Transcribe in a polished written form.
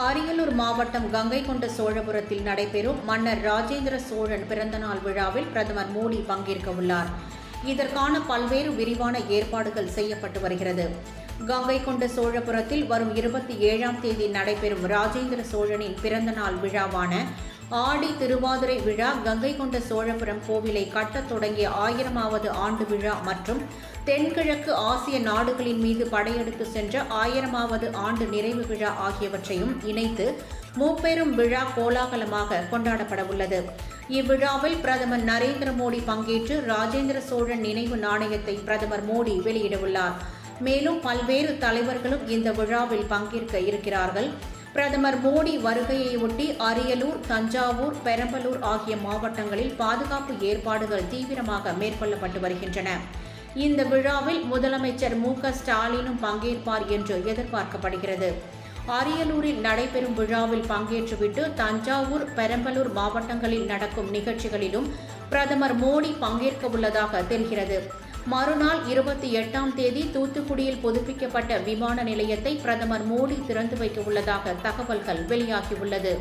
அரியலூர் மாவட்டம் கங்கைகொண்ட சோழபுரத்தில் நடைபெறும் மன்னர் ராஜேந்திர சோழன் பிறந்தநாள் விழாவில் பிரதமர் மோடி பங்கேற்க உள்ளார். இதற்கான பல்வேறு விரிவான ஏற்பாடுகள் செய்யப்பட்டு வருகிறது. கங்கைகொண்ட சோழபுரத்தில் வரும் 27ஆம் தேதி நடைபெறும் ராஜேந்திர சோழனின் பிறந்தநாள் விழாவான ஆடி திருவாதிரை விழா, கங்கைகொண்ட சோழபுரம் கோவிலை கட்டத் தொடங்கிய 1000வது ஆண்டு விழா மற்றும் தென்கிழக்கு ஆசிய நாடுகளின் மீது படையெடுத்து சென்ற 1000வது ஆண்டு நிறைவு விழா ஆகியவற்றையும் இணைத்து முப்பெரும் விழா கோலாகலமாக கொண்டாடப்படவுள்ளது. இவ்விழாவில் பிரதமர் நரேந்திர மோடி பங்கேற்று ராஜேந்திர சோழன் நினைவு நாணயத்தை பிரதமர் மோடி வெளியிடவுள்ளார். மேலும் பல்வேறு தலைவர்களும் இந்த விழாவில் பங்கேற்க இருக்கிறார்கள். பிரதமர் மோடி வருகையையொட்டி அரியலூர், தஞ்சாவூர், பெரம்பலூர் ஆகிய மாவட்டங்களில் பாதுகாப்பு ஏற்பாடுகள் தீவிரமாக மேற்கொள்ளப்பட்டு வருகின்றன. இந்த விழாவில் முதலமைச்சர் மு.க.ஸ்டாலினும் பங்கேற்பார் என்று எதிர்பார்க்கப்படுகிறது. அரியலூரில் நடைபெறும் விழாவில் பங்கேற்றுவிட்டு தஞ்சாவூர், பெரம்பலூர் மாவட்டங்களில் நடக்கும் நிகழ்ச்சிகளிலும் பிரதமர் மோடி பங்கேற்க உள்ளதாக தெரிகிறது. மறுநாள் 28ஆம் தேதி தூத்துக்குடியில் புதுப்பிக்கப்பட்ட விமான நிலையத்தை பிரதமர் மோடி திறந்து வைக்க உள்ளதாக தகவல்கள் வெளியாகியுள்ளது.